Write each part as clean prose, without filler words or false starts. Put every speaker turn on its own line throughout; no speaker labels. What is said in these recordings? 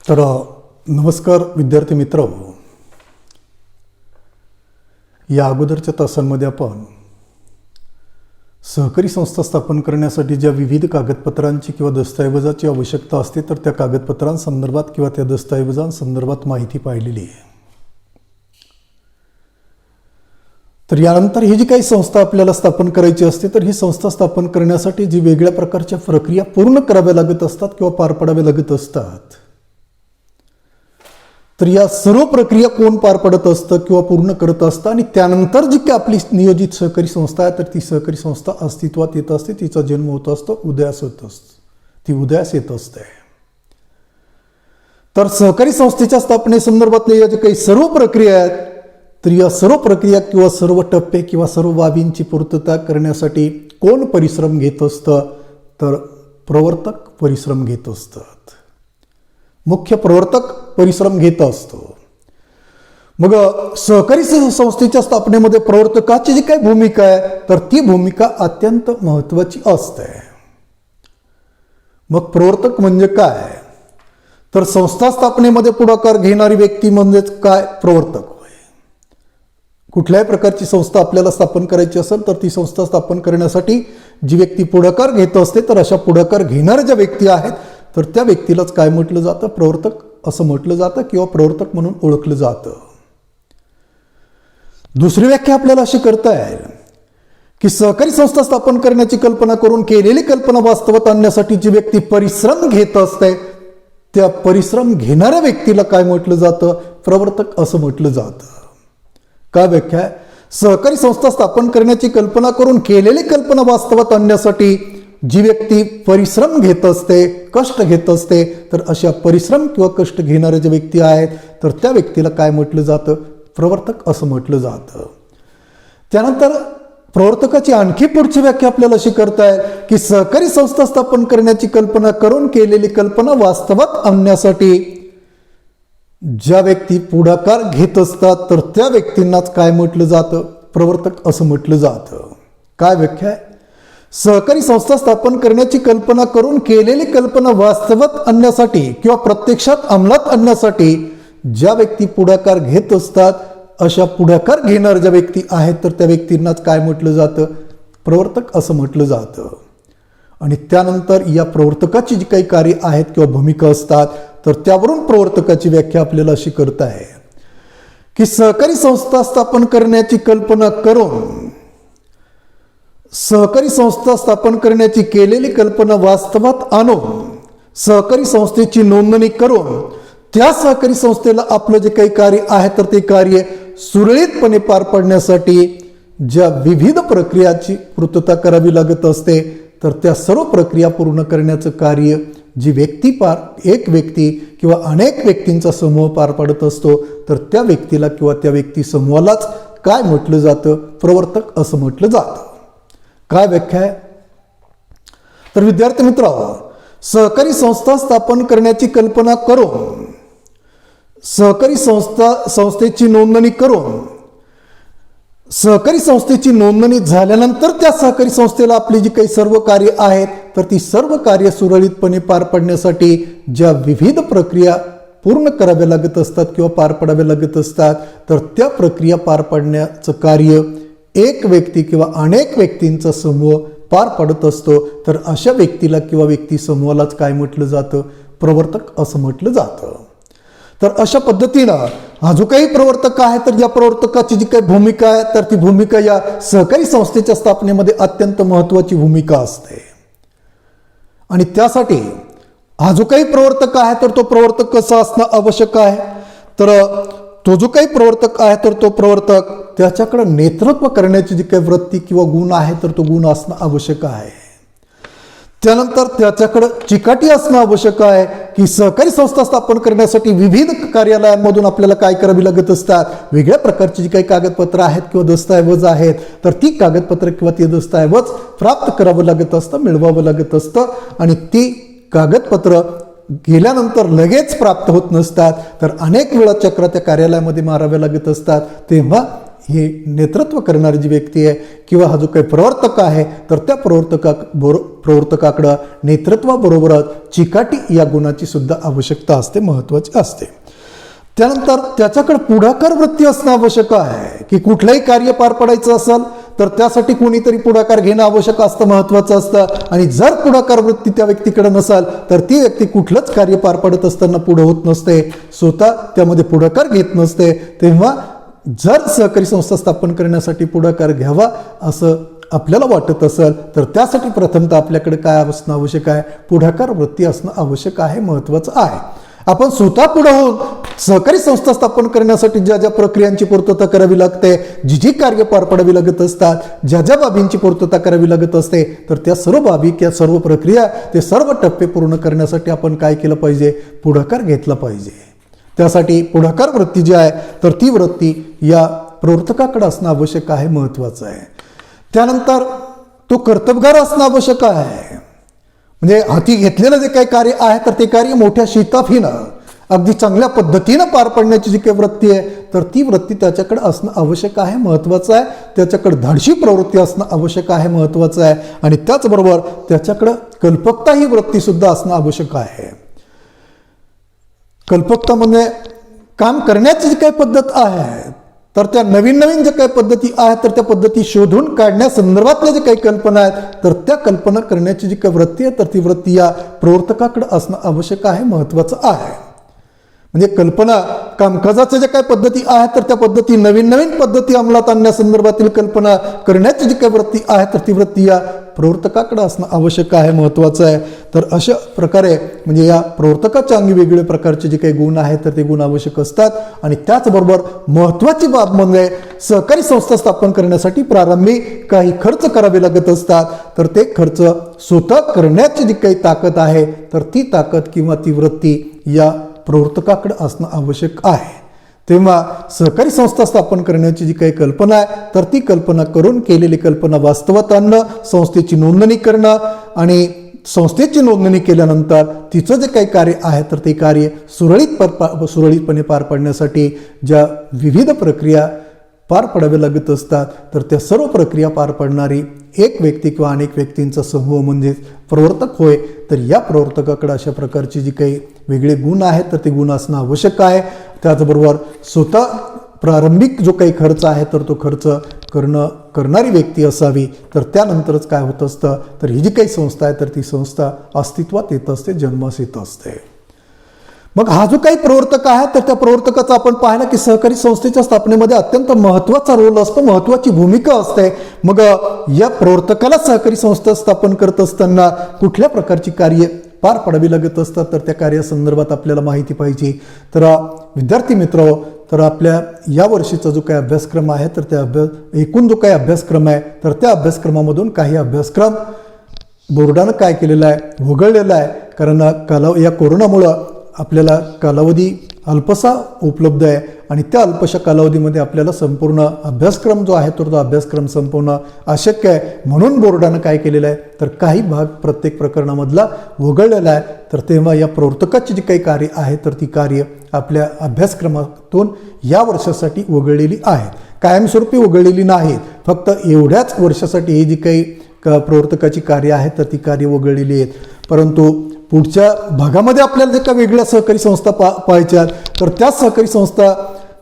तर नमस्कार विद्यार्थी मित्र, या अगोदरच्या तासांमध्ये आपण सहकारी संस्था स्थापन करण्यासाठी ज्या विविध कागदपत्रांची किंवा दस्तऐवजाची आवश्यकता असते तर त्या कागदपत्रांसंदर्भात किंवा त्या दस्तऐवजांसंदर्भात माहिती पाहिलेली आहे. तर यानंतर ही जी काही संस्था आपल्याला स्थापन करायची असते तर ही संस्था स्थापन करण्यासाठी जी वेगळ्या प्रकारच्या प्रक्रिया पूर्ण कराव्या लागत असतात किंवा पार पाडाव्या लागत असतात, तर या सर्व प्रक्रिया कोण पार पडत असतं किंवा पूर्ण करत असतं आणि त्यानंतर जी काही आपली नियोजित सहकारी संस्था आहे तर ती सहकारी संस्था अस्तित्वात येत असते, तिचा जन्म होत असतो, उदयास होत असतो, ती उदयास येत असते. तर सहकारी संस्थेच्या स्थापनेसंदर्भातल्या या ज्या काही सर्व प्रक्रिया आहेत तर या सर्व प्रक्रिया किंवा सर्व टप्पे किंवा सर्व बाबींची पूर्तता करण्यासाठी कोण परिश्रम घेत असतं तर प्रवर्तक परिश्रम घेत असतात. मुख्य प्रवर्तक परिश्रम घेत असतो. मग सहकारी संस्थेच्या स्थापनेमध्ये प्रवर्तकाची जी काही भूमिका आहे तर ती भूमिका अत्यंत महत्त्वाची असते. मग प्रवर्तक म्हणजे काय तर संस्था स्थापनेमध्ये पुढाकार घेणारी व्यक्ती म्हणजेच काय प्रवर्तक होय. कुठल्याही प्रकारची संस्था आपल्याला स्थापन करायची असेल तर ती संस्था स्थापन करण्यासाठी जी व्यक्ती पुढाकार घेत असते तर अशा पुढाकार घेणाऱ्या ज्या व्यक्ती आहेत तर त्या व्यक्तीलाच काय म्हटलं जातं, प्रवर्तक असं म्हटलं जातं किंवा प्रवर्तक म्हणून ओळखलं जातं. दुसरी व्याख्या आपल्याला अशी करता येईल की सहकारी संस्था स्थापन करण्याची कल्पना करून केलेली कल्पना वास्तवात आणण्यासाठी जी व्यक्ती परिश्रम घेत असते त्या परिश्रम घेणाऱ्या व्यक्तीला काय म्हटलं जातं, प्रवर्तक असं म्हटलं जातं. काय व्याख्या आहे, सहकारी संस्था स्थापन करण्याची कल्पना करून केलेली कल्पना वास्तवात आणण्यासाठी जी व्यक्ती परिश्रम घेत असते, कष्ट घेत असते तर अशा परिश्रम किंवा कष्ट घेणाऱ्या ज्या व्यक्ती आहेत तर त्या व्यक्तीला काय म्हटलं जातं, प्रवर्तक असं म्हटलं जातं. त्यानंतर प्रवर्तकाची आणखी पुढची व्याख्या आपल्याला अशी करता येईल की सहकारी संस्था स्थापन करण्याची कल्पना करून केलेली कल्पना वास्तवात आणण्यासाठी ज्या व्यक्ती पुढाकार घेत असतात तर त्या व्यक्तींनाच काय म्हटलं जातं, प्रवर्तक असं म्हटलं जातं. काय व्याख्या आहे, सहकारी संस्था स्थापन करण्याची कल्पना करून केलेली कल्पना वास्तवात आणण्यासाठी किंवा प्रत्यक्षात अंमलात आणण्यासाठी ज्या व्यक्ती पुढाकार घेत असतात अशा पुढाकार घेणाऱ्या ज्या व्यक्ती आहेत तर त्या व्यक्तींनाच काय म्हटलं जातं, प्रवर्तक असं म्हटलं जातं. आणि त्यानंतर या प्रवर्तकाची जी काही कार्य आहेत किंवा भूमिका असतात तर त्यावरून प्रवर्तकाची व्याख्या आपल्याला अशी करता आहे की सहकारी संस्था स्थापन करण्याची कल्पना करून सहकारी संस्था स्थापन करण्याची केलेली कल्पना वास्तवात आणून सहकारी संस्थेची नोंदणी करून त्या सहकारी संस्थेला आपलं जे काही कार्य आहे तर ते कार्य सुरळीतपणे पार पाडण्यासाठी ज्या विविध प्रक्रियाची पूर्तता करावी लागत असते तर त्या सर्व प्रक्रिया पूर्ण करण्याचं कार्य जी व्यक्ती एक व्यक्ती किंवा अनेक व्यक्तींचा समूह पार पाडत असतो तर त्या व्यक्तीला किंवा त्या व्यक्ती समूहालाच काय म्हटलं जातं, प्रवर्तक असं म्हटलं जातं. काय व्याख्या आहे, तर विद्यार्थी मित्रांनो, सहकारी संस्था स्थापन करण्याची कल्पना करून सहकारी संस्थेची नोंदणी करून सहकारी संस्थेची नोंदणी झाल्यानंतर त्या सहकारी संस्थेला आपली जी काही सर्व कार्य आहेत तर ती सर्व कार्य सुरळीतपणे पार पाडण्यासाठी ज्या विविध प्रक्रिया पूर्ण कराव्या लागत असतात किंवा पार पाडाव्या लागत असतात तर त्या प्रक्रिया पार पाडण्याचं कार्य एक व्यक्ती किंवा अनेक व्यक्तींचा समूह पार पाडत असतो तर अशा व्यक्तीला किंवा व्यक्ती समूहालाच काय म्हटलं जातं, प्रवर्तक असं म्हटलं जातं. तर अशा पद्धतीनं हा जो काही प्रवर्तक आहे तर या प्रवर्तकाची जी काही भूमिका आहे तर ती भूमिका या सहकारी संस्थेच्या स्थापनेमध्ये अत्यंत महत्त्वाची भूमिका असते. आणि त्यासाठी हा जो काही प्रवर्तक आहे तर तो प्रवर्तक कसा असणं आवश्यक आहे, तर तो जो काही प्रवर्तक आहे तर तो प्रवर्तक त्याच्याकडे नेतृत्व करण्याची जी काही वृत्ती किंवा गुण आहे तर तो गुण असणं आवश्यक आहे. त्यानंतर त्याच्याकडे चिकाटी असणं आवश्यक आहे की सहकारी संस्था स्थापन करण्यासाठी विविध कार्यालयांमधून आपल्याला काय करावी लागत असतात, वेगळ्या प्रकारची जी काही कागदपत्र आहेत किंवा दस्तऐवज आहेत तर ती कागदपत्र किंवा ते दस्तऐवज प्राप्त करावं लागत असतं, मिळवावं लागत असतं. आणि ती कागदपत्र गेल्यानंतर लगेच प्राप्त होत नसतात तर अनेक वेळा चक्र त्या कार्यालयामध्ये माराव्या लागत असतात. तेव्हा हे नेतृत्व करणारी जी व्यक्ती आहे किंवा हा जो काही प्रवर्तक आहे तर त्या प्रवर्तकाकडं नेतृत्वाबरोबरच चिकाटी या गुणाची सुद्धा आवश्यकता असते, महत्त्वाची असते. त्यानंतर त्याच्याकडे पुढाकार वृत्ती असणं आवश्यक आहे की कुठलंही कार्य पार पडायचं असेल तर त्यासाठी कोणीतरी पुढाकार घेणं आवश्यक असतं, महत्त्वाचं असतं. आणि जर पुढाकार वृत्ती त्या व्यक्तीकडे नसेल तर ती व्यक्ती कुठलंच कार्य पार पडत असताना पुढे होत नसते, स्वतः त्यामध्ये पुढाकार घेत नसते. तेव्हा जर सहकारी संस्था स्थापन करण्यासाठी पुढाकार घ्यावा असं आपल्याला वाटत असेल तर त्यासाठी प्रथमतः आपल्याकडे काय असणं आवश्यक आहे, पुढाकार वृत्ती असणं आवश्यक आहे, महत्त्वाचं आहे. आपण स्वतः पुढे होऊन सहकारी संस्था स्थापन करण्यासाठी ज्या ज्या प्रक्रियांची पूर्तता करावी लागते, जी जी कार्य पार पाडावी लागत असतात, ज्या ज्या बाबींची पूर्तता करावी लागत असते तर त्या सर्व बाबी, त्या सर्व प्रक्रिया, ते सर्व टप्पे पूर्ण करण्यासाठी आपण काय केलं पाहिजे, पुढाकार घेतला पाहिजे. त्यासाठी पुढाकार वृत्ती जी आहे तर ती वृत्ती या प्रवर्तकाकडे असणं आवश्यक आहे, महत्त्वाचं आहे. त्यानंतर तो कर्तबगार असणं आवश्यक आहे. म्हणजे हाती घेतलेलं जे काही कार्य आहे तर ते कार्य मोठ्या शिताफीनं अगदी चांगल्या पद्धतीनं पार पाडण्याची जी काही वृत्ती आहे तर ती वृत्ती त्याच्याकडे असणं आवश्यक आहे, महत्त्वाचं आहे. त्याच्याकडे धाडशी प्रवृत्ती असणं आवश्यक आहे, महत्त्वाचं आहे. आणि त्याचबरोबर त्याच्याकडं कल्पकता ही वृत्तीसुद्धा असणं आवश्यक आहे. कल्पकता म्हणजे काम करण्याची जी काही पद्धत आहे तर त्या नवीन नवीन ज्या काही पद्धती आहेत तर त्या पद्धती शोधून काढण्यासंदर्भातल्या जे काही कल्पना आहेत तर त्या कल्पना करण्याची जी काही वृत्ती आहे तर ती वृत्ती या प्रवर्तकाकडे असणं आवश्यक आहे, महत्त्वाचं आहे. म्हणजे कल्पना कामकाजाच्या ज्या काही पद्धती आहेत तर त्या पद्धती नवीन नवीन पद्धती अंमलात आणण्यासंदर्भातील कल्पना करण्याची जी काही वृत्ती आहे तर ती वृत्ती या प्रवर्तकाकडे असणं आवश्यक आहे, महत्त्वाचं आहे. तर अशा प्रकारे म्हणजे या प्रवर्तकाच्या अंगी वेगवेगळ्या प्रकारचे जे काही गुण आहेत तर ते गुण आवश्यक असतात. आणि त्याचबरोबर महत्त्वाची बाब म्हणजे सहकारी संस्था स्थापन करण्यासाठी प्रारंभी काही खर्च करावे लागत असतात तर ते खर्च स्वतः करण्याची जी काही ताकद आहे तर ती ताकद किंवा ती वृत्ती या प्रवर्तकाकडे असणं आवश्यक आहे. तेव्हा सहकारी संस्था स्थापन करण्याची जी काही कल्पना आहे तर ती कल्पना करून केलेली कल्पना वास्तवात आणणं, संस्थेची नोंदणी करणं आणि संस्थेची नोंदणी केल्यानंतर तिचं जे काही कार्य आहे तर ते कार्य सुरळीतपणे पार पाडण्यासाठी ज्या विविध प्रक्रिया पार पाडाव्या लागत असतात तर त्या सर्व प्रक्रिया पार पाडणारी एक व्यक्ती किंवा अनेक व्यक्तींचा समूह म्हणजे प्रवर्तक होय. तर या प्रवर्तकाकडे अशा प्रकारची जी काही वेगळे गुण आहेत तर ते गुण असणं आवश्यक आहे. त्याचबरोबर स्वतः प्रारंभिक जो काही खर्च आहे तर तो खर्च करणारी व्यक्ती असावी. तर त्यानंतरच काय होत असतं तर ही जी काही संस्था आहे तर ती संस्था अस्तित्वात येत असते, जन्मास येत असते. मग हा जो काही प्रवर्तक आहे तर त्या प्रवर्तकाचा आपण पाहिलं की सहकारी संस्थेच्या स्थापनेमध्ये अत्यंत महत्त्वाचा रोल असतो, महत्त्वाची भूमिका असते. मग या प्रवर्तकाला सहकारी संस्था स्थापन करत असताना कुठल्या प्रकारची कार्य पार पाडावी लागत असतात तर त्या कार्यासंदर्भात आपल्याला माहिती पाहिजे. तर विद्यार्थी मित्र, तर आपल्या या वर्षीचा जो काही अभ्यासक्रम आहे तर त्या एकूण जो काही अभ्यासक्रम आहे तर त्या अभ्यासक्रमामधून काही अभ्यासक्रम बोर्डानं काय केलेला आहे, वगळलेला आहे. कारण या कोरोनामुळं आपल्याला कालावधी अल्पसा उपलब्ध आहे आणि त्या अल्पशा कालावधीमध्ये आपल्याला संपूर्ण अभ्यासक्रम जो आहे तो अभ्यासक्रम संपवणं अशक्य आहे. म्हणून बोर्डानं काय केलेलं आहे तर काही भाग प्रत्येक प्रकरणामधला वगळलेला आहे. तर तेव्हा या प्रवर्तकाची जी काही कार्य आहे तर ती कार्य आपल्या अभ्यासक्रमातून या वर्षासाठी वगळलेली आहेत, कायमस्वरूपी वगळलेली नाहीत. फक्त एवढ्याच वर्षासाठी ही जी काही प्रवर्तकाची कार्य आहेत तर ती कार्य वगळलेली आहेत. परंतु पुढच्या भागामध्ये आपल्याला जे काही वेगळ्या सहकारी संस्था पाहायच्या तर त्या सहकारी संस्था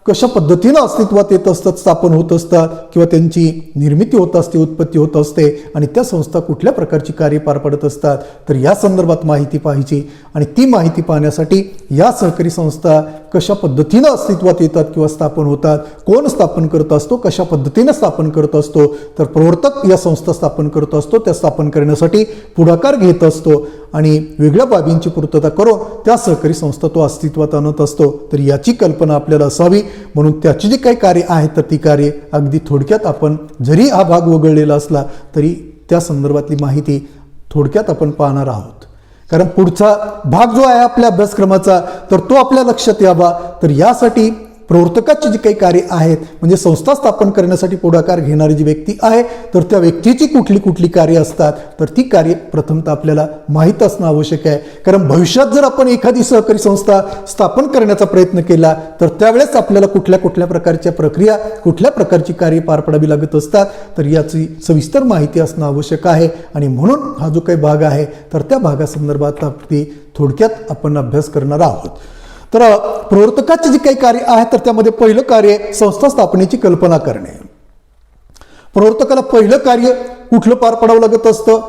कशा पद्धतीनं अस्तित्वात येत असतात, स्थापन होत असतात किंवा त्यांची निर्मिती होत असते, उत्पत्ती होत असते आणि त्या संस्था कुठल्या प्रकारची कार्य पार पाडत असतात तर या संदर्भात माहिती पाहिजे. आणि ती माहिती पाहण्यासाठी या सहकारी संस्था कशा पद्धतीनं अस्तित्वात येतात किंवा स्थापन होतात, कोण स्थापन करत असतो, कशा पद्धतीनं स्थापन करत असतो तर प्रवर्तक या संस्था स्थापन करत असतो. त्या स्थापन करण्यासाठी पुढाकार घेत असतो आणि वेगळ्या बाबींची पूर्तता करून त्या सहकारी संस्था तो अस्तित्वात आणत असतो. तर याची कल्पना आपल्याला असावी. म्हणून त्याची जी काही कार्य आहेत तर ती कार्य अगदी थोडक्यात आपण जरी हा भाग वगळलेला असला तरी त्या संदर्भातली माहिती थोडक्यात आपण पाहणार आहोत. कारण पुढचा भाग जो आहे आपल्या अभ्यासक्रमाचा तर तो आपल्या लक्षात यावा. तर यासाठी प्रवर्तकाची जी काही कार्य आहेत म्हणजे संस्था स्थापन करण्यासाठी पुढाकार घेणारी जी व्यक्ती आहे तर त्या व्यक्तीची कुठली कुठली कार्य असतात तर ती कार्य प्रथमतः आपल्याला माहीत असणं आवश्यक आहे. कारण भविष्यात जर आपण एखादी सहकारी संस्था स्थापन करण्याचा प्रयत्न केला तर त्यावेळेस आपल्याला कुठल्या कुठल्या प्रकारच्या प्रक्रिया कुठल्या प्रकारची कार्य पार पाडावी लागत असतात तर याची सविस्तर माहिती असणं आवश्यक आहे. आणि म्हणून हा जो काही भाग आहे तर त्या भागासंदर्भात अगदी थोडक्यात आपण अभ्यास करणार आहोत. तर प्रवर्तकाचे जे काही कार्य आहे तर त्यामध्ये पहिलं कार्य संस्था स्थापनेची कल्पना करणे. प्रवर्तकाला पहिलं कार्य कुठलं पार पाडावं लागत असतं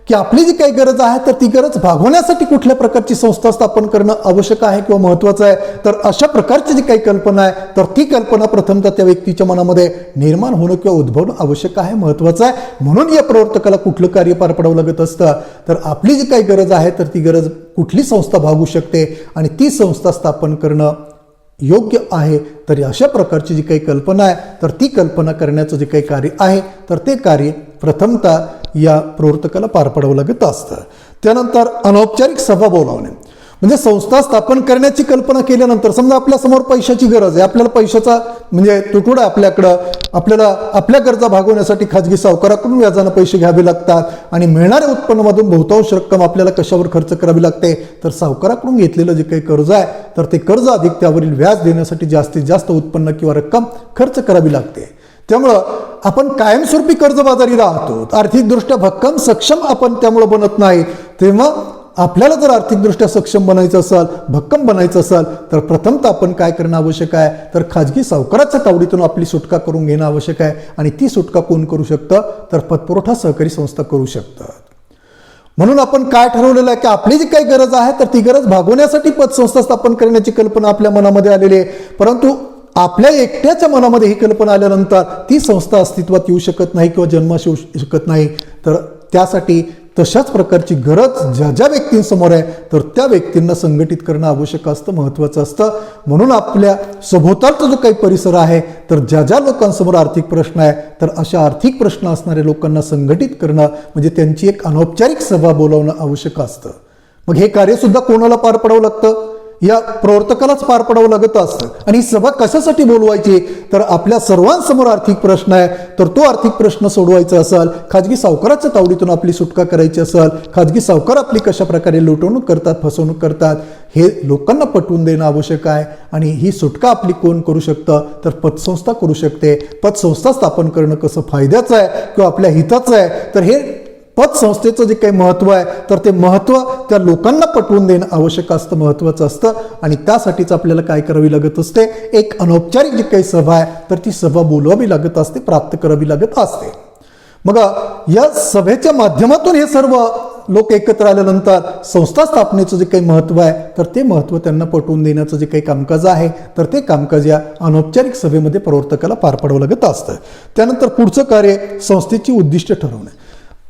की आपली जी काही गरज आहे तर ती गरज भागवण्यासाठी कुठल्या प्रकारची संस्था स्थापन करणं आवश्यक आहे किंवा महत्त्वाचं आहे. तर अशा प्रकारची जी काही कल्पना आहे तर ती कल्पना प्रथमतः त्या व्यक्तीच्या मनामध्ये निर्माण होणं किंवा उद्भवणं आवश्यक आहे, महत्त्वाचं आहे. म्हणून या प्रवर्तकाला कुठलं कार्य पार पाडावं लागत असतं तर आपली जी काही गरज आहे तर ती गरज कुठली संस्था भागू शकते आणि ती संस्था स्थापन करणं योग्य आहे. तर अशा प्रकारची जी काही कल्पना आहे तर ती कल्पना करण्याचं जे काही कार्य आहे तर ते कार्य प्रथमतः या प्रवर्तकाला पार पाडावं लागत असतं. त्यानंतर अनौपचारिक सभा बोलावणे म्हणजे संस्था स्थापन करण्याची कल्पना केल्यानंतर समजा आपल्या समोर पैशाची गरज आहे, आपल्याला पैशाचा म्हणजे तुटवडा आपल्याकडं, आपल्याला आपल्या गरजा भागवण्यासाठी खाजगी सावकाराकडून व्याजानं पैसे घ्यावे लागतात आणि मिळणाऱ्या उत्पन्नामधून बहुतांश रक्कम आपल्याला कशावर खर्च करावी लागते तर सावकाराकडून घेतलेलं जे काही कर्ज आहे तर ते कर्ज अधिक त्यावरील व्याज देण्यासाठी जास्तीत जास्त उत्पन्न किंवा रक्कम खर्च करावी लागते. त्यामुळं आपण कायमस्वरूपी कर्जबाजारी राहतो, आर्थिकदृष्ट्या भक्कम सक्षम आपण त्यामुळं बनत नाही. तेव्हा आपल्याला जर आर्थिकदृष्ट्या सक्षम बनायचं असेल, भक्कम बनायचं असेल तर प्रथमतः आपण काय करणं आवश्यक आहे तर खाजगी सावकाराच्या तावडीतून आपली सुटका करून घेणं आवश्यक आहे. आणि ती सुटका कोण करू शकतं तर पतपुरवठा सहकारी संस्था करू शकतात. म्हणून आपण काय ठरवलेलं आहे की आपली जी काही गरज आहे तर ती गरज भागवण्यासाठी पतसंस्था स्थापन करण्याची कल्पना आपल्या मनामध्ये आलेली आहे. परंतु आपल्या एकट्याच्या मनामध्ये ही कल्पना आल्यानंतर ती संस्था अस्तित्वात येऊ शकत नाही किंवा जन्मास येऊ शकत नाही. तर त्यासाठी तशाच प्रकारची गरज ज्या ज्या व्यक्तींसमोर आहे तर त्या व्यक्तींना संघटित करणं आवश्यक असतं, महत्त्वाचं असतं. म्हणून आपल्या सभोवतालचा जो काही परिसर आहे तर ज्या ज्या लोकांसमोर आर्थिक प्रश्न आहे तर अशा आर्थिक प्रश्न असणाऱ्या लोकांना संघटित करणं म्हणजे त्यांची एक अनौपचारिक सभा बोलावणं आवश्यक असतं. मग हे कार्यसुद्धा कोणाला पार पडावं लागतं या प्रवर्तकालाच पार पडावं लागत असतं. आणि ही सभा कशासाठी बोलवायची तर आपल्या सर्वांसमोर आर्थिक प्रश्न आहे तर तो आर्थिक प्रश्न सोडवायचा असेल, खाजगी सावकाराच्या तावडीतून आपली सुटका करायची असेल, खाजगी सावकार आपली कशा प्रकारे लुटवणूक करतात, फसवणूक करतात हे लोकांना पटवून देणं आवश्यक आहे. आणि ही सुटका आपली कोण करू शकतं तर पतसंस्था करू शकते. पतसंस्था स्थापन करणं कसं फायद्याचं आहे किंवा आपल्या हिताचं आहे तर हे पतसंस्थेचं जे काही महत्त्व आहे तर ते महत्त्व त्या लोकांना पटवून देणं आवश्यक असतं, महत्त्वाचं असतं. आणि त्यासाठीच आपल्याला काय करावी लागत असते एक अनौपचारिक जी काही सभा आहे तर ती सभा बोलवावी लागत असते, प्राप्त करावी लागत असते. मग या सभेच्या माध्यमातून हे सर्व लोक एकत्र आल्यानंतर संस्था स्थापनेचं जे काही महत्त्व आहे तर ते महत्त्व त्यांना पटवून देण्याचं जे काही कामकाज आहे तर ते कामकाज या अनौपचारिक सभेमध्ये प्रवर्तकाला पार पाडावं लागत असतं. त्यानंतर पुढचं कार्य संस्थेची उद्दिष्ट ठरवणे.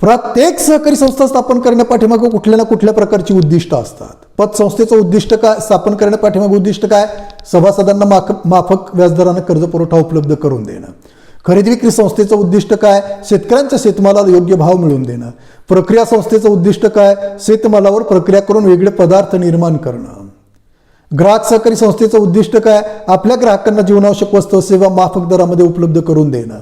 प्रत्येक सहकारी संस्था स्थापन करण्यापाठीमागे कुठल्या ना कुठल्या प्रकारची उद्दिष्ट असतात. पतसंस्थेचं उद्दिष्ट काय, स्थापन करण्यापाठीमागे उद्दिष्ट काय, सभासदांना माफक व्याजदरानं कर्ज पुरवठा उपलब्ध करून देणं. खरेदी विक्री संस्थेचं उद्दिष्ट काय, शेतकऱ्यांच्या शेतमालाला योग्य भाव मिळवून देणं. प्रक्रिया संस्थेचं उद्दिष्ट काय, शेतमालावर प्रक्रिया करून वेगळे पदार्थ निर्माण करणं. ग्राहक सहकारी संस्थेचं उद्दिष्ट काय, आपल्या ग्राहकांना जीवनावश्यक वस्तू सेवा माफक दरामध्ये उपलब्ध करून देणं.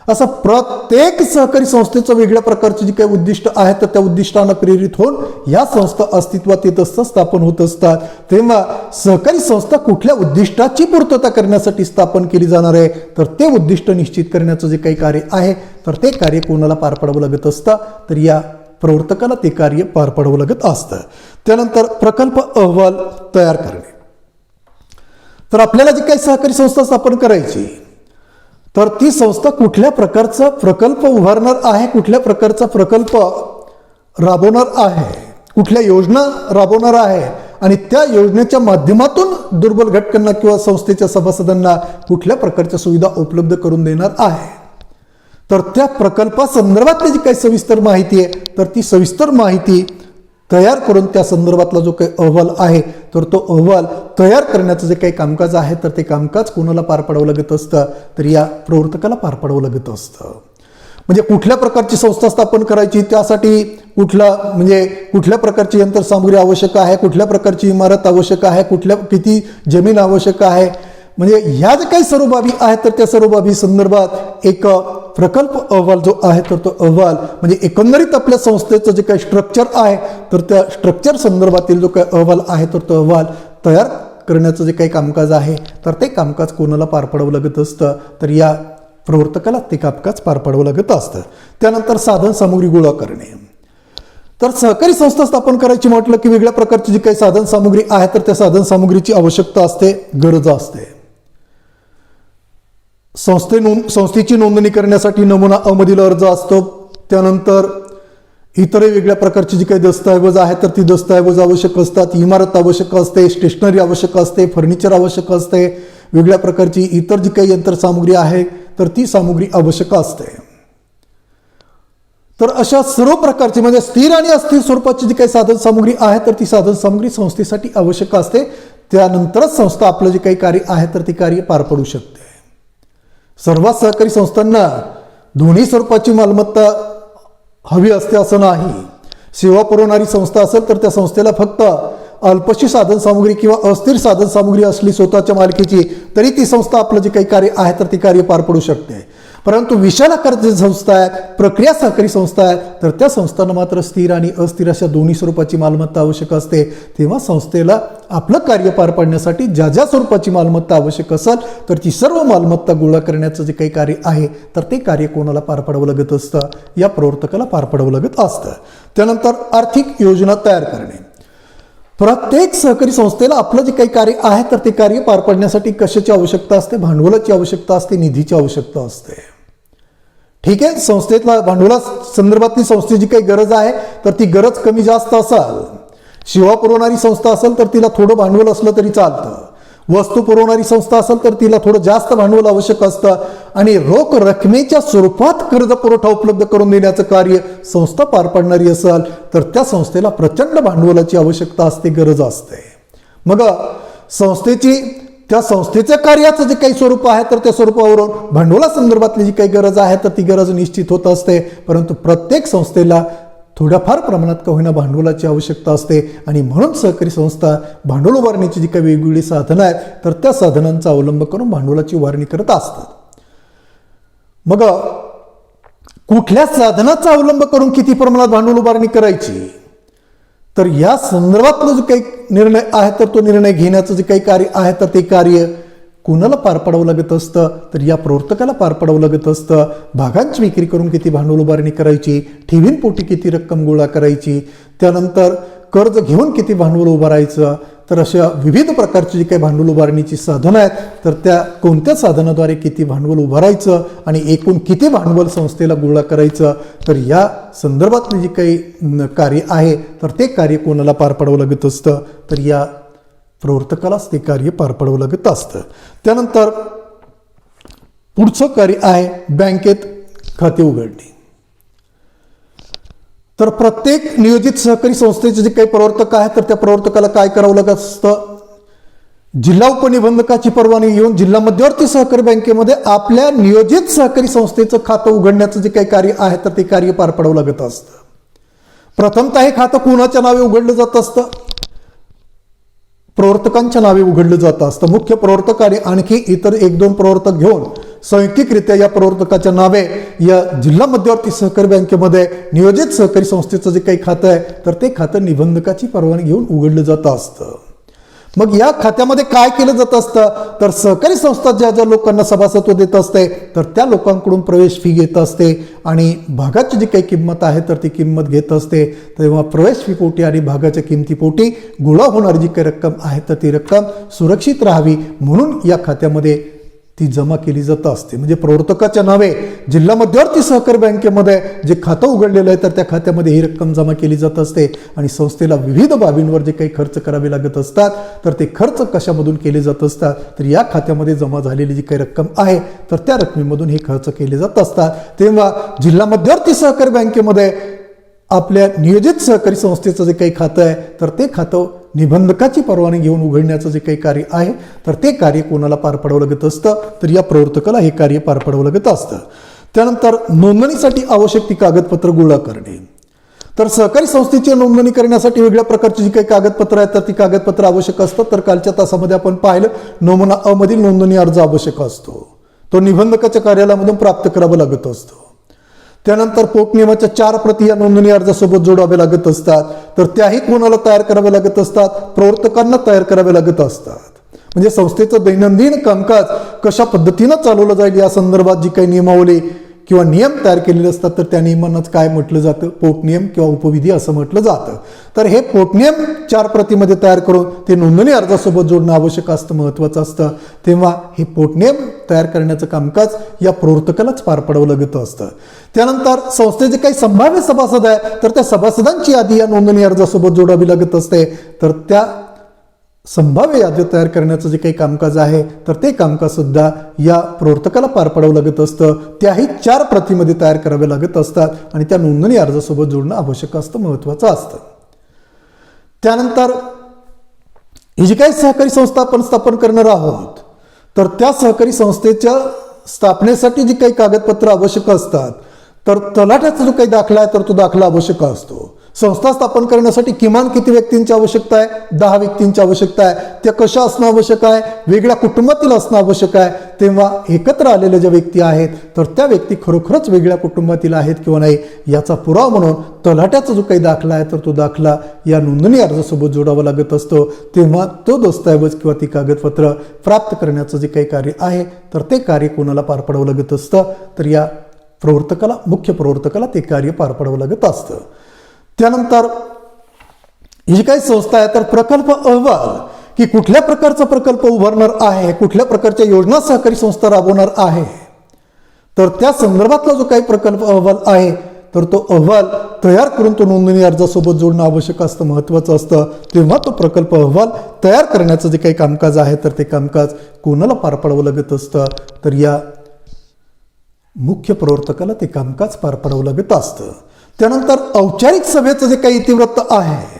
असं प्रत्येक सहकारी संस्थेचं वेगळ्या प्रकारची जी काही उद्दिष्ट आहेत तर त्या उद्दिष्टांना प्रेरित होऊन या संस्था अस्तित्वात येत असतात, स्थापन होत असतात. तेव्हा सहकारी संस्था कुठल्या उद्दिष्टाची पूर्तता करण्यासाठी स्थापन केली जाणार आहे तर ते उद्दिष्ट निश्चित करण्याचं जे काही कार्य आहे तर ते कार्य कोणाला पार पाडावं लागत असतं तर या प्रवर्तकाला ते कार्य पार पाडावं लागत असतं. त्यानंतर प्रकल्प अहवाल तयार करणे. तर आपल्याला जी काही सहकारी संस्था स्थापन करायची तर ती संस्था कुठल्या प्रकारचा प्रकल्प उभारणार आहे, कुठल्या प्रकारचा प्रकल्प राबवणार आहे, कुठल्या योजना राबवणार आहे आणि त्या योजनेच्या माध्यमातून दुर्बल घटकांना किंवा संस्थेच्या सभासदांना कुठल्या प्रकारच्या सुविधा उपलब्ध करून देणार आहे. तर त्या प्रकल्पासंदर्भातली जी काही सविस्तर माहिती आहे तर ती सविस्तर माहिती तयार करून त्या संदर्भातला जो काही अहवाल आहे तर तो अहवाल तयार करण्याचं जे काही कामकाज आहे तर ते कामकाज कोणाला पार पाडावं लागत असतं तर या प्रवर्तकाला पार पाडावं लागत असतं. म्हणजे कुठल्या प्रकारची संस्था स्थापन करायची, त्यासाठी कुठल्या प्रकारची यंत्रसामुग्री आवश्यक आहे, कुठल्या प्रकारची इमारत आवश्यक आहे, किती जमीन आवश्यक आहे, म्हणजे ह्या ज्या काही सर्व बाबी आहेत तर त्या सर्व बाबी संदर्भात एक प्रकल्प अहवाल जो आहे तर तो अहवाल म्हणजे एकंदरीत आपल्या संस्थेचं जे काही स्ट्रक्चर आहे तर त्या स्ट्रक्चर संदर्भातील जो काही अहवाल आहे तर तो अहवाल तयार करण्याचं जे काही कामकाज आहे तर ते कामकाज कोणाला पार पाडावं लागत असतं तर या प्रवर्तकाला ते कामकाज पार पाडावं लागत असतं. त्यानंतर साधन सामुग्री गोळा करणे. तर सहकारी संस्था स्थापन करायची म्हटलं की वेगळ्या प्रकारची जी काही साधन सामुग्री आहे तर त्या साधन सामुग्रीची आवश्यकता असते, गरज असते. संस्थेची नोंदणी करण्यासाठी नमुना अमधील अर्ज असतो. त्यानंतर इतरही वेगळ्या प्रकारची जी काही दस्तऐवज आहेत तर ती दस्तऐवज आवश्यक असतात. इमारत आवश्यक असते, स्टेशनरी आवश्यक असते, फर्निचर आवश्यक असते, वेगळ्या प्रकारची इतर जी काही यंत्रसामुग्री आहे तर ती सामुग्री आवश्यक असते. तर अशा सर्व प्रकारची म्हणजे स्थिर आणि अस्थिर स्वरूपाची जी काही साधन सामुग्री आहे तर ती साधन सामुग्री संस्थेसाठी आवश्यक असते. त्यानंतरच संस्था आपलं जे काही कार्य आहे तर ती कार्य पार पडू शकते. सर्व सहकारी संस्थांना दोन्ही स्वरूपाची मालमत्ता हवी असते असं नाही. सेवा पुरवणारी संस्था असेल तर त्या संस्थेला फक्त अल्पशी साधन सामुग्री किंवा अस्थिर साधन सामुग्री असली स्वतःच्या मालकीची तरी ती संस्था आपलं जे काही कार्य आहे तर ती कार्य पार पडू शकते. परंतु विशाल आकाराची संस्था आहे, प्रक्रिया सहकारी संस्था आहे तर त्या संस्थांना मात्र स्थिर आणि अस्थिर अशा दोन्ही स्वरूपाची मालमत्ता आवश्यक असते. तेव्हा संस्थेला आपलं कार्य पार पाडण्यासाठी ज्या ज्या स्वरूपाची मालमत्ता आवश्यक असेल तर ती सर्व मालमत्ता गोळा करण्याचं जे काही कार्य आहे तर ते कार्य कोणाला पार पाडावं लागत असतं, या प्रवर्तकाला पार पाडावं लागत असतं. त्यानंतर आर्थिक योजना तयार करणे. प्रत्येक सहकारी संस्थेला आपलं जे काही कार्य आहे तर ते कार्य पार पाडण्यासाठी कशाची आवश्यकता असते, भांडवलाची आवश्यकता असते, निधीची आवश्यकता असते. ठीक आहे, संस्थेतला भांडवला संदर्भातली संस्थेची काही गरज आहे तर ती गरज कमी जास्त असेल. सेवा पुरवणारी संस्था असेल तर तिला थोडं भांडवल असलं तरी चालतं. वस्तू पुरवणारी संस्था असेल तर तिला थोडं जास्त भांडवल आवश्यक असतं आणि रोख रकमेच्या स्वरूपात कर्ज पुरवठा उपलब्ध करून देण्याचं कार्य संस्था पार पाडणारी असेल तर त्या संस्थेला प्रचंड भांडवलाची आवश्यकता असते, गरज असते. मग त्या संस्थेच्या कार्याचं जे काही स्वरूप आहे तर त्या स्वरूपावरून भांडवला संदर्भातली जी काही गरज आहे तर ती गरज निश्चित होत असते. परंतु प्रत्येक संस्थेला थोड्याफार प्रमाणात का होईना भांडवलाची आवश्यकता असते आणि म्हणून सहकारी संस्था भांडवल उभारण्याची जी काही वेगवेगळी साधनं आहेत तर त्या साधनांचा अवलंब करून भांडवलाची उभारणी करत असतात. मग कुठल्या साधनाचा अवलंब करून किती प्रमाणात भांडवल उभारणी करायची तर या संदर्भातलं जो काही निर्णय आहे तर तो निर्णय घेण्याचं जे काही कार्य आहे तर ते कार्य कोणाला पार पाडावं लागत असतं तर या प्रवर्तकाला पार पाडावं लागत असतं. भागांची विक्री करून किती भांडवल उभारणी करायची, ठेवींपोटी किती रक्कम गोळा करायची, त्यानंतर कर्ज घेऊन किती भांडवल उभारायचं, तर अशा विविध प्रकारची जी काही भांडवल उभारणीची साधनं आहेत तर त्या कोणत्या साधनाद्वारे किती भांडवल उभारायचं आणि एकूण किती भांडवल संस्थेला गोळा करायचं तर या संदर्भातले जे काही कार्य आहे तर ते कार्य कोणाला पार पाडावं लागत असतं तर या प्रवर्तकालाच ते कार्य पार पाडावं लागत असतं. त्यानंतर पुढचं कार्य आहे बँकेत खाते उघडणे. तर प्रत्येक नियोजित सहकारी संस्थेचे जे काही प्रवर्तक आहे तर त्या प्रवर्तकाला काय करावं लागत असतं, जिल्हा उपनिबंधकाची परवानगी घेऊन जिल्हा मध्यवर्ती सहकारी बँकेमध्ये आपल्या नियोजित सहकारी संस्थेचं खातं उघडण्याचं जे काही कार्य आहे तर ते कार्य पार पाडावं लागत असतं. प्रथमतः हे खातं कोणाच्या नावे उघडलं जात असतं, प्रवर्तकांच्या नावे उघडलं जातं असतं. मुख्य प्रवर्तक आणि आणखी इतर एक दोन प्रवर्तक घेऊन संयुक्तिकरित्या या प्रवर्तकाच्या नावे या जिल्हा मध्यवर्ती सहकारी बँकेमध्ये नियोजित सहकारी संस्थेचं जे काही खातं आहे तर ते खातं निबंधकाची परवानगी घेऊन उघडलं जातं असतं. मग या खात्यामध्ये काय केलं जात असतं तर सहकारी संस्था ज्या ज्या लोकांना सभासत्व देत असते तर त्या लोकांकडून प्रवेश फी घेत असते आणि भागाची जी काही किंमत आहे तर ती किंमत घेत असते. तेव्हा प्रवेश फी पोटी आणि भागाच्या किमतीपोटी गोळा होणारी जी काही रक्कम आहे तर ती रक्कम सुरक्षित राहावी म्हणून या खात्यामध्ये ती जमा केली जात असते. म्हणजे प्रवर्तकाच्या नावे जिल्हा मध्यवर्ती सहकारी बँकेमध्ये जे खातं उघडलेलं आहे तर त्या खात्यामध्ये ही रक्कम जमा केली जात असते आणि संस्थेला विविध बाबींवर जे काही खर्च करावे लागत असतात तर ते खर्च कशामधून केले जात असतात तर या खात्यामध्ये जमा झालेली जी काही रक्कम आहे तर त्या रकमेमधून हे खर्च केले जात असतात. तेव्हा जिल्हा मध्यवर्ती सहकारी बँकेमध्ये आपल्या नियोजित सहकारी संस्थेचं जे काही खातं आहे तर ते खातं निबंधकाची परवानगी घेऊन उघडण्याचं जे काही कार्य आहे तर ते कार्य कोणाला पार पाडावं लागत असतं तर या प्रवर्तकाला हे कार्य पार पाडावं लागत असतं. त्यानंतर नोंदणीसाठी आवश्यक ती कागदपत्र गोळा करणे. तर सहकारी संस्थेची नोंदणी करण्यासाठी वेगळ्या प्रकारची जी काही कागदपत्र आहेत तर ती कागदपत्र आवश्यक असतात. तर कालच्या तासामध्ये आपण पाहिलं नमुना अ मधील नोंदणी अर्ज आवश्यक असतो. तो निबंधकाच्या कार्यालयामधून प्राप्त करावा लागत असतो. त्यानंतर पोटनियमाच्या 4 प्रती या नोंदणी अर्जासोबत जोडाव्या लागत असतात. तर त्याही कोणाला तयार कराव्या लागत असतात? प्रवर्तकांना तयार कराव्या लागत असतात. म्हणजे संस्थेचं दैनंदिन कामकाज कशा पद्धतीनं चालवलं जाईल या संदर्भात जी काही नियमावली किंवा नियम तयार केलेले असतात तर त्या नियमांनाच काय म्हटलं जातं? पोटनियम किंवा उपविधी असं म्हटलं जातं. तर हे पोटनियम 4 प्रतीमध्ये तयार करून ते नोंदणी अर्जासोबत जोडणं आवश्यक असतं, महत्त्वाचं असतं. तेव्हा हे पोटनियम तयार करण्याचं कामकाज या प्रवर्तकालाच पार पाडावं लागत असतं. त्यानंतर संस्थेचे काही संभाव्य सभासद आहे तर त्या सभासदांची यादी या नोंदणी अर्जासोबत जोडावी लागत असते. तर त्या संभाव्य यादी तयार करण्याचं जे काही कामकाज आहे तर ते कामकाज सुद्धा या प्रवर्तकाला पार पाडावं लागत असतं. त्याही 4 प्रतीमध्ये तयार करावे लागत असतात आणि त्या नोंदणी अर्जासोबत जोडणं आवश्यक असतं, महत्त्वाचं असतं. त्यानंतर ही जी काही सहकारी संस्था आपण स्थापन करणार आहोत तर त्या सहकारी संस्थेच्या स्थापनेसाठी जी काही कागदपत्र आवश्यक असतात तर तलाठ्याचा जो काही दाखला आहे तर तो दाखला आवश्यक असतो. संस्था स्थापन करण्यासाठी किमान किती व्यक्तींची आवश्यकता आहे? 10 व्यक्तींची आवश्यकता आहे. त्या कशा असणं आवश्यक आहे? वेगळ्या कुटुंबातील असणं आवश्यक आहे. तेव्हा एकत्र आलेल्या ज्या व्यक्ती आहेत तर त्या व्यक्ती खरोखरच वेगळ्या कुटुंबातील आहेत किंवा नाही याचा पुरावा म्हणून तलाठ्याचा जो काही दाखला आहे तर तो दाखला या नोंदणी अर्जासोबत जोडावा लागत असतो. तेव्हा तो दस्तऐवज किंवा ती कागदपत्र प्राप्त करण्याचं जे काही कार्य आहे तर ते कार्य कोणाला पार पाडावं लागत असतं? तर या प्रवर्तकाला, मुख्य प्रवर्तकाला ते कार्य पार पाडावं लागत असतं. त्यानंतर ही जी काही संस्था आहे तर प्रकल्प अहवाल की कुठल्या प्रकारचा प्रकल्प उभारणार आहे, कुठल्या प्रकारच्या योजना सहकारी संस्था राबवणार आहे तर त्या संदर्भातला जो काही प्रकल्प अहवाल आहे तर तो अहवाल तयार करून तो नोंदणी अर्जासोबत जोडणं आवश्यक असतं, महत्त्वाचं असतं. तेव्हा तो प्रकल्प अहवाल तयार करण्याचं जे काही कामकाज आहे तर ते कामकाज कोणाला पार पाडावं लागत असतं? तर या मुख्य प्रवर्तकाला ते कामकाज पार पाडावं लागत असतं. त्यानंतर औपचारिक सभेचं जे काही इतिवृत्त आहे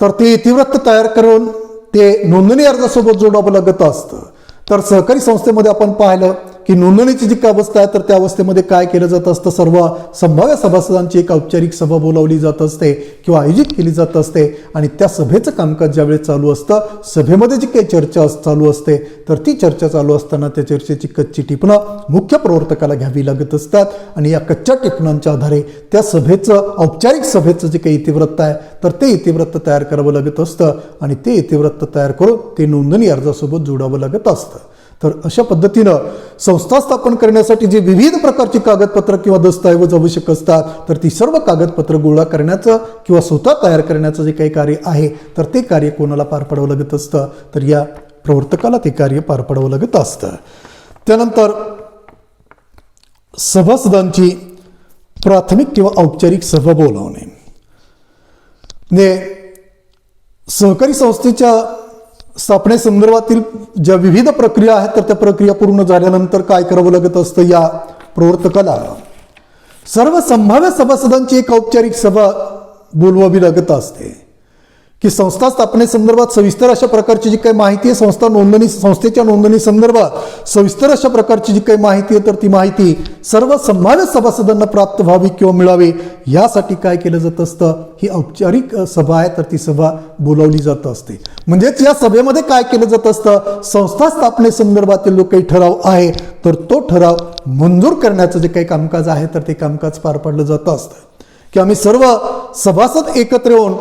तर ते इतिवृत्त तयार करून ते नोंदणी अर्जासोबत जोडावं लागत असतं. तर सहकारी संस्थेमध्ये आपण पाहिलं की नोंदणीची जी काही अवस्था आहे तर त्या अवस्थेमध्ये काय केलं जात असतं? सर्व संभाव्य सभासदांची एक औपचारिक सभा बोलावली जात असते किंवा आयोजित केली जात असते आणि त्या सभेचं कामकाज ज्यावेळेस चालू असतं, सभेमध्ये जी काही चर्चा चालू असते तर ती चर्चा चालू असताना त्या चर्चेची कच्ची टिपणं मुख्य प्रवर्तकाला घ्यावी लागत असतात आणि या कच्च्या टिपणांच्या आधारे त्या सभेचं, औपचारिक सभेचं जे काही इतिवृत्त आहे तर ते इतिवृत्त तयार करावं लागत असतं आणि ते इतिवृत्त तयार करून ते नोंदणी अर्जासोबत जोडावं लागत असतं. तर अशा पद्धतीनं संस्था स्थापन करण्यासाठी जे विविध प्रकारची कागदपत्र किंवा दस्तऐवज आवश्यक असतात तर ती सर्व कागदपत्र गोळा करण्याचं किंवा स्वतः तयार करण्याचं जे काही कार्य आहे तर ते कार्य कोणाला पार पाडावं लागत असतं? तर या प्रवर्तकाला ते कार्य पार पाडावं लागत असतं. त्यानंतर सभासदांची प्राथमिक किंवा औपचारिक सभा बोलावणे. सहकारी संस्थेच्या स्थापनेसंदर्भातील ज्या विविध प्रक्रिया आहेत तर त्या प्रक्रिया पूर्ण झाल्यानंतर काय करावं लागत असतं? या प्रवर्तकाला सर्व संभाव्य सभासदांची एक औपचारिक सभा बोलवावी लागत असते की संस्था स्थापनेसंदर्भात सविस्तर अशा प्रकारची जी काही माहिती आहे, संस्थेच्या नोंदणी संदर्भात सविस्तर अशा प्रकारची जी काही माहिती आहे तर ती माहिती सर्व संभाव्य सभासदांना प्राप्त व्हावी किंवा मिळावी यासाठी काय केलं जात असतं? ही औपचारिक सभा आहे तर ती सभा बोलावली जात असते. म्हणजेच या सभेमध्ये काय केलं जात असतं? संस्था स्थापनेसंदर्भातील जो काही ठराव आहे तर तो ठराव मंजूर करण्याचं जे काही कामकाज आहे तर ते कामकाज पार पाडलं जात असतं की आम्ही सर्व सभासद एकत्र येऊन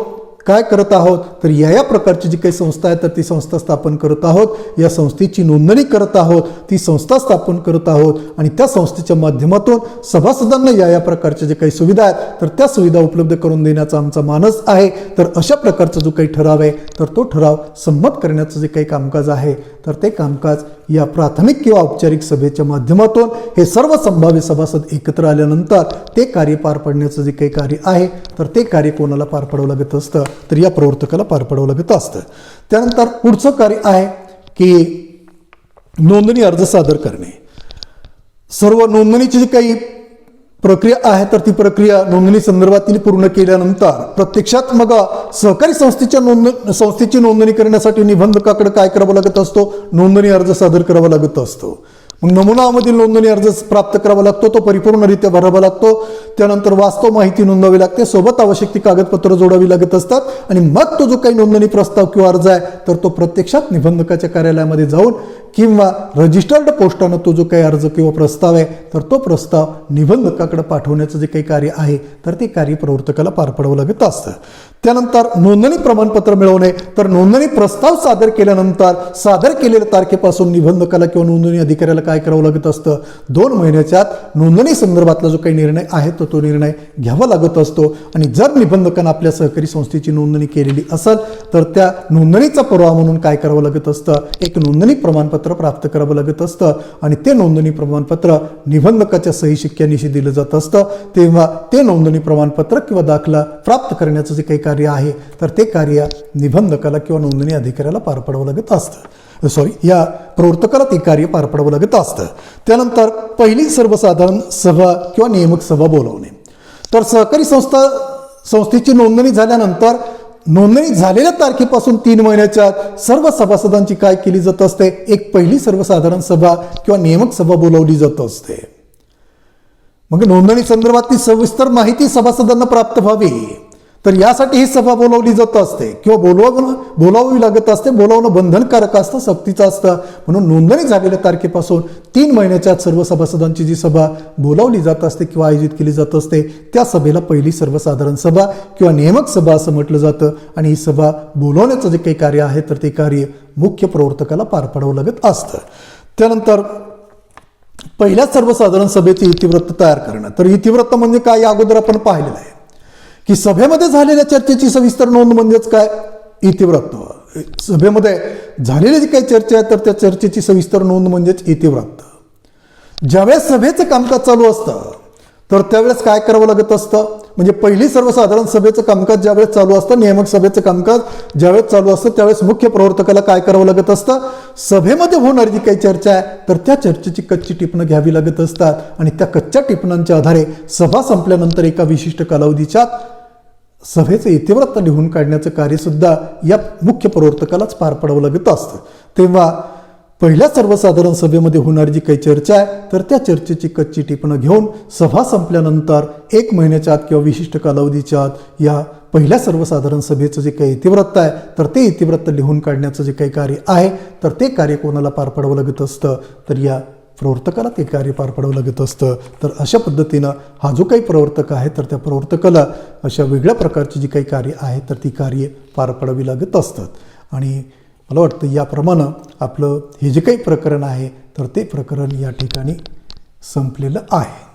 काय करत आहोत तर या प्रकारची जी काही संस्था आहे तर ती संस्था स्थापन करत आहोत, या संस्थेची नोंदणी करत आहोत, ती संस्था स्थापन करत आहोत आणि त्या संस्थेच्या माध्यमातून सभासदांना या प्रकारच्या जे काही सुविधा आहेत तर त्या सुविधा उपलब्ध करून देण्याचा आमचा मानस आहे. तर अशा प्रकारचा जो काही ठराव आहे तर तो ठराव संमत करण्याचं जे काही कामकाज आहे तर ते कामकाज या प्राथमिक किंवा औपचारिक सभेच्या माध्यमातून हे सर्व संभाव्य सभासद एकत्र आल्यानंतर ते कार्य पार पाडण्याचं जे काही कार्य आहे तर ते कार्य कोणाला पार पाडावं लागत असतं? तर या प्रवर्तकाला पार पाडावं लागत असतं. त्यानंतर पुढचं कार्य आहे की नोंदणी अर्ज सादर करणे. सर्व नोंदणीची जी काही प्रक्रिया आहे तर ती प्रक्रिया नोंदणी संदर्भातील पूर्ण केल्यानंतर प्रत्यक्षात मग सहकारी संस्थेची नोंदणी करण्यासाठी निबंधकाकडे काय करावं लागत असतो? नोंदणी अर्ज सादर करावा लागत असतो. मग नमुनामधील नोंदणी अर्ज प्राप्त करावा लागतो, तो परिपूर्णरित्या भरावा लागतो. त्यानंतर वास्तव माहिती नोंदवावी लागते, सोबत आवश्यक ती कागदपत्र जोडावी लागत असतात. आणि मग तो जो काही नोंदणी प्रस्ताव किंवा अर्ज आहे तर तो प्रत्यक्षात निबंधकाच्या कार्यालयामध्ये जाऊन किंवा रजिस्टर्ड पोस्टानं तो जो काही अर्ज किंवा प्रस्ताव आहे तर तो प्रस्ताव निबंधकाकडे पाठवण्याचं जे काही कार्य आहे तर ते कार्य प्रवर्तकाला पार पाडावं लागत असतं. त्यानंतर नोंदणी प्रमाणपत्र मिळवणे, तर नोंदणी प्रस्ताव सादर केल्यानंतर सादर केलेल्या तारखेपासून निबंधकाला किंवा नोंदणी अधिकाऱ्याला काय करावं लागत असतं, 2 महिन्याच्या आत नोंदणी संदर्भातला जो काही निर्णय आहे तो निर्णय घ्यावा लागत असतो. आणि जर निबंधकानं आपल्या सहकारी संस्थेची नोंदणी केलेली असेल तर त्या नोंदणीचा पुरावा म्हणून काय करावं लागत असतं, एक नोंदणी प्रमाणपत्र प्राप्त करावं लागत असतं. आणि ते नोंदणी प्रमाणपत्र निबंधकाच्या सही शिक्क्यानिशी दिलं जात असतं. तेव्हा ते नोंदणी प्रमाणपत्र किंवा दाखला प्राप्त करण्याचं जे काही कार्य आहे तर ते कार्य निबंधकाला किंवा नोंदणी अधिकाऱ्याला पार पाडावं लागत असतं. या प्रवर्तकाला ते कार्य पार पाडावं लागत असतं. त्यानंतर पहिली सर्वसाधारण सभा किंवा नियामक सभा बोलवणे, तर सहकारी संस्थेची नोंदणी झाल्यानंतर नोंदणी झालेल्या तारखेपासून 3 महिन्याच्या आत सर्व सभासदांची काय केली जात असते, एक पहिली सर्वसाधारण सभा किंवा नियामक सभा बोलावली जात असते. मग नोंदणी संदर्भातली सविस्तर माहिती सभासदांना प्राप्त व्हावी तर यासाठी ही सभा बोलावली जात असते किंवा बोलावावी लागत असते. बोलावणं बंधनकारक असतं, सक्तीचं असतं. म्हणून नोंदणी झालेल्या तारखेपासून 3 महिन्याच्या आत सर्व सभासदांची जी सभा बोलावली जात असते किंवा आयोजित केली जात असते त्या सभेला पहिली सर्वसाधारण सभा किंवा नियामक सभा असं म्हटलं जातं. आणि ही सभा बोलवण्याचं जे काही कार्य आहे तर ते कार्य मुख्य प्रवर्तकाला पार पाडावं लागत असतं. त्यानंतर पहिल्या सर्वसाधारण सभेचे इतिवृत्त तयार करणं, तर इतिवृत्त म्हणजे काय या अगोदर आपण पाहिलेलं आहे की सभेमध्ये झालेल्या चर्चेची सविस्तर नोंद म्हणजेच काय, इतिवृत्त. सभेमध्ये झालेली जी काही चर्चा आहे तर त्या चर्चेची सविस्तर नोंद म्हणजेच इतिवृत्त. ज्यावेळेस सभेचं कामकाज चालू असतं तर त्यावेळेस काय करावं लागत असतं, म्हणजे पहिली सर्वसाधारण सभेचं कामकाज ज्यावेळेस चालू असतं, नियामक सभेचं कामकाज ज्यावेळेस चालू असतं त्यावेळेस मुख्य प्रवर्तकाला काय करावं लागत असतं, सभेमध्ये होणारी जी काही चर्चा आहे तर त्या चर्चेची कच्ची टिपणं घ्यावी लागत असतात. आणि त्या कच्च्या टिपणांच्या आधारे सभा संपल्यानंतर एका विशिष्ट कालावधीच्या सभेचं इतिवृत्त लिहून काढण्याचं कार्यसुद्धा या मुख्य प्रवर्तकालाच पार पाडावं लागत असतं. तेव्हा पहिल्या सर्वसाधारण सभेमध्ये होणारी जी काही चर्चा आहे तर त्या चर्चेची कच्ची टिपणं घेऊन सभा संपल्यानंतर 1 महिन्याच्या आत किंवा विशिष्ट कालावधीच्या आत या पहिल्या सर्वसाधारण सभेचं जे काही इतिवृत्त आहे तर ते इतिवृत्त लिहून काढण्याचं जे काही कार्य आहे तर ते कार्य कोणाला पार पाडावं लागत असतं, तर या प्रवर्तकाला ते कार्य पार पाडावं लागत असतं. तर अशा पद्धतीनं हा जो काही प्रवर्तक आहे तर त्या प्रवर्तकाला अशा वेगळ्या प्रकारची जी काही कार्य आहे तर ती कार्य पार पाडावी लागत असतात. आणि मला वाटतं याप्रमाणे आपलं हे जे काही प्रकरण आहे तर ते प्रकरण या ठिकाणी संपलेलं आहे.